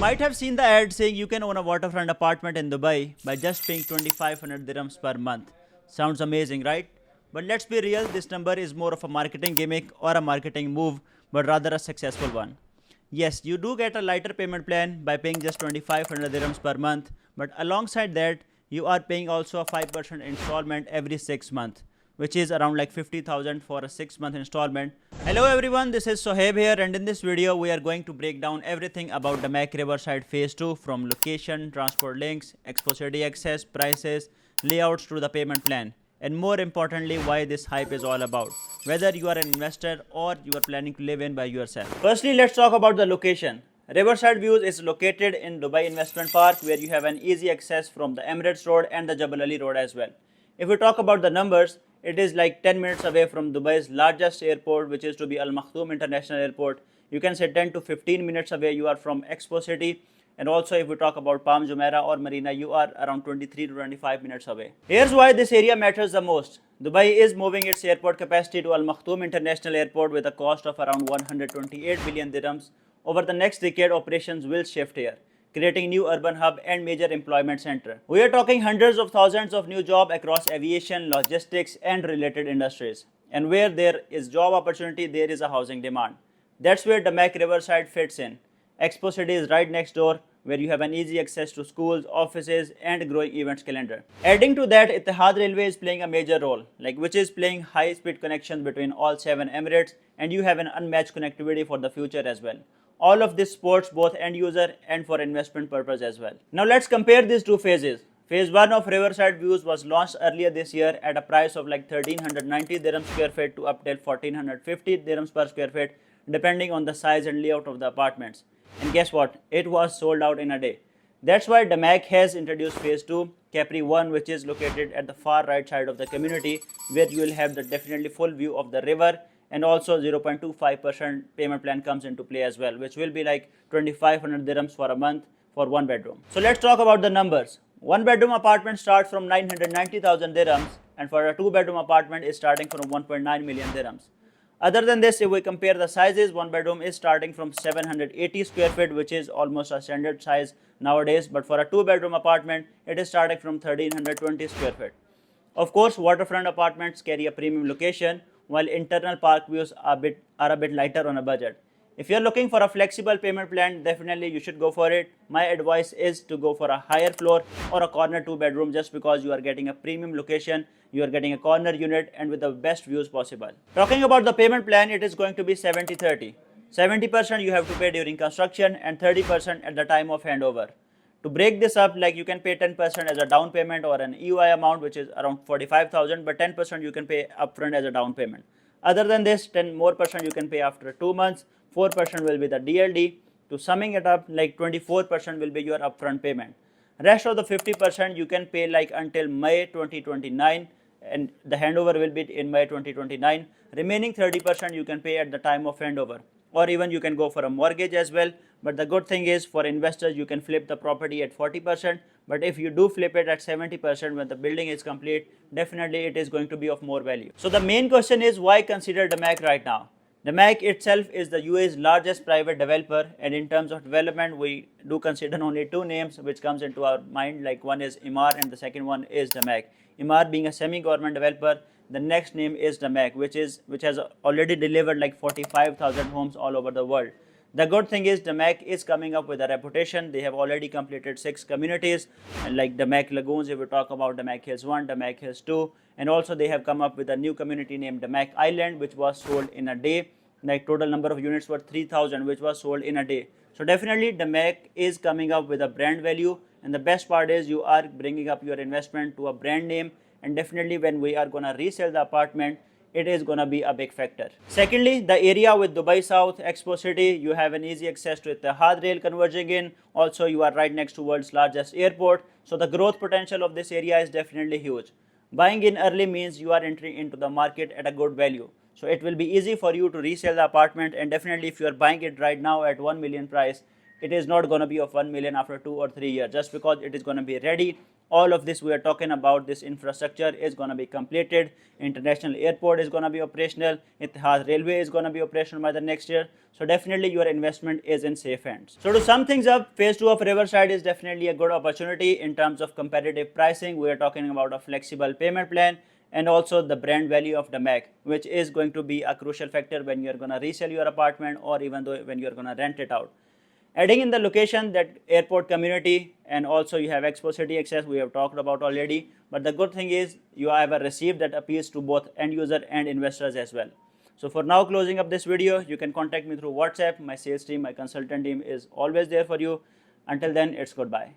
might have seen the ad saying you can own a waterfront apartment in Dubai by just paying 2500 dirhams per month. Sounds amazing, right? But let's be real, this number is more of a marketing gimmick or a marketing move, but rather a successful one. Yes, you do get a lighter payment plan by paying just 2500 dirhams per month, but alongside that, you are paying also a 5% installment every 6 months, which is around like 50,000 for a 6-month installment. Hello everyone, this is Sohaib here, and in this video we are going to break down everything about the Damac Riverside Phase 2, from location, transport links, Expo City access, prices, layouts to the payment plan, and more importantly why this hype is all about, whether you are an investor or you are planning to live in by yourself. Firstly, let's talk about the location. Riverside Views is located in Dubai Investment Park, where you have an easy access from the Emirates Road and the Jebel Ali Road as well. If we talk about the numbers, it is like 10 minutes away from Dubai's largest airport, which is to be Al Maktoum International Airport. You can say 10 to 15 minutes away you are from Expo City. And also if we talk about Palm Jumeirah or Marina, you are around 23 to 25 minutes away. Here's why this area matters the most. Dubai is moving its airport capacity to Al Maktoum International Airport with a cost of around 128 billion dirhams. Over the next decade, operations will shift here, creating new urban hub and major employment center. We are talking hundreds of thousands of new jobs across aviation, logistics and related industries. And where there is job opportunity, there is a housing demand. That's where Damac Riverside fits in. Expo City is right next door, where you have an easy access to schools, offices and growing events calendar. Adding to that, Etihad Railway is playing a major role, which is playing high-speed connections between all 7 Emirates, and you have an unmatched connectivity for the future as well. All of this supports both end user and for investment purpose as well. Now let's compare these two phases. Phase 1 of Riverside Views was launched earlier this year at a price of like 1390 dirhams square feet to up till 1450 dirhams per square feet, depending on the size and layout of the apartments. And guess what? It was sold out in a day. That's why Damac has introduced Phase 2, Capri 1, which is located at the far right side of the community, where you will have the definitely full view of the river, and also 0.25% payment plan comes into play as well, which will be like 2500 dirhams for a month for 1 bedroom. So let's talk about the numbers. 1 bedroom apartment starts from 990,000 dirhams, and for a 2 bedroom apartment is starting from 1.9 million dirhams. Other than this, if we compare the sizes, 1 bedroom is starting from 780 square feet, which is almost a standard size nowadays, but for a 2 bedroom apartment, it is starting from 1320 square feet. Of course, waterfront apartments carry a premium location, while internal park views are a bit lighter on a budget. If you're looking for a flexible payment plan, definitely you should go for it. My advice is to go for a higher floor or a corner 2 bedroom, just because you are getting a premium location, you are getting a corner unit and with the best views possible. Talking about the payment plan, it is going to be 70-30. 70% you have to pay during construction and 30% at the time of handover. To break this up, you can pay 10% as a down payment or an EOI amount, which is around 45,000, but 10% you can pay upfront as a down payment. Other than this, 10% more you can pay after 2 months, 4% will be the DLD. To summing it up, 24% will be your upfront payment. Rest of the 50% you can pay until May 2029, and the handover will be in May 2029. Remaining 30% you can pay at the time of handover, or even you can go for a mortgage as well. But the good thing is, for investors, you can flip the property at 40%, but if you do flip it at 70% when the building is complete, definitely it is going to be of more value. So the main question is, why consider Damac right now? Damac itself is the UAE's largest private developer, and in terms of development, we do consider only 2 names which comes into our mind, one is Emaar and the second one is Damac. Emaar being a semi-government developer, the next name is Damac, which has already delivered 45,000 homes all over the world. The good thing is, Damac is coming up with a reputation. They have already completed 6 communities, like Damac Lagoons, if we talk about Damac Hills 1, Damac Hills 2, and also they have come up with a new community named Damac Island, which was sold in a day. Total number of units were 3,000, which was sold in a day. So definitely Damac is coming up with a brand value, and the best part is you are bringing up your investment to a brand name, and definitely when we are gonna resell the apartment, it is going to be a big factor. Secondly, the area with Dubai South, Expo City, you have an easy access to Etihad Rail converging in. Also, you are right next to world's largest airport. So the growth potential of this area is definitely huge. Buying in early means you are entering into the market at a good value. So it will be easy for you to resell the apartment, and definitely if you are buying it right now at 1 million price, it is not going to be of 1 million after 2 or 3 years, just because it is going to be ready. All of this we are talking about, this infrastructure is going to be completed. International airport is going to be operational. Etihad Railway is going to be operational by the next year. So definitely your investment is in safe hands. So to sum things up, phase 2 of Riverside is definitely a good opportunity in terms of competitive pricing. We are talking about a flexible payment plan and also the brand value of DAMAC, which is going to be a crucial factor when you're going to resell your apartment or even though when you're going to rent it out. Adding in the location, that airport community, and also you have Expo City access, we have talked about already. But the good thing is you have a receipt that appeals to both end user and investors as well. So for now, closing up this video, you can contact me through WhatsApp. My sales team, my consultant team is always there for you. Until then, it's goodbye.